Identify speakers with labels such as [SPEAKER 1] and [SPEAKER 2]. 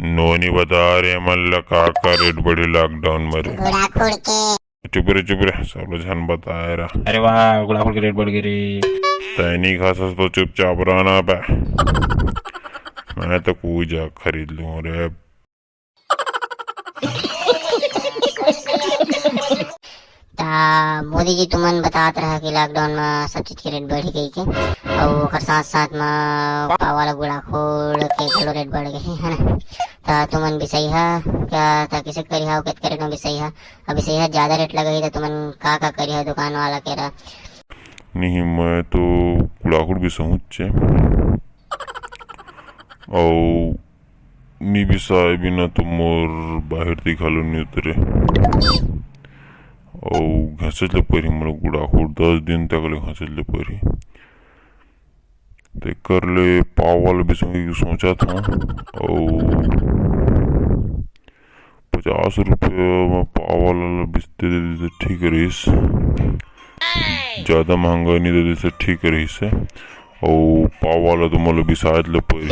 [SPEAKER 1] नोनी बता रहे मन का रेट बढ़ी लॉकडाउन में रे।
[SPEAKER 2] गुड़ाखुड़ के
[SPEAKER 1] चुप रे सब लोग झन बताए रहा।
[SPEAKER 3] अरे वाह गुड़ाखुड़ के रेट बढ़ गए रे।
[SPEAKER 1] तैनी खासा तो चुपचाप रहना पे। मैं तो कोई जा खरीद लूं रे।
[SPEAKER 2] मोदी जी तुमन बतात रहा कि लॉकडाउन में सब चीज के रेट बढ़ गई के और ओकर साथ साथ में पाव वाला गुड़ाखुड़ के घलो रेट बढ़ गए है ना। तुमन बिसैहा क्या था किसे करी हा कितने रेट में बिसैहा अब बिसैहा ज्यादा रेट लगही तो तुमन का करी हा दुकान वाला के रहा।
[SPEAKER 1] नहीं मैं तो गुड़ाखुड़ भी सहुचे और नी बिसाए बिना तो मोर बाहर दिखालो नहीं उतरे और घसले परी मोर गुड़ाखुड़ 10 दिन तक ले घसले परी ते कर ले पाव वाला भी सोचा था और 50 रुपये में पाव वाला बेचते दे ठीक रहीस। ज्यादा महंगा नहीं दे ठीक रहीस और पाव वाला तो मतलब बिसात ले परी।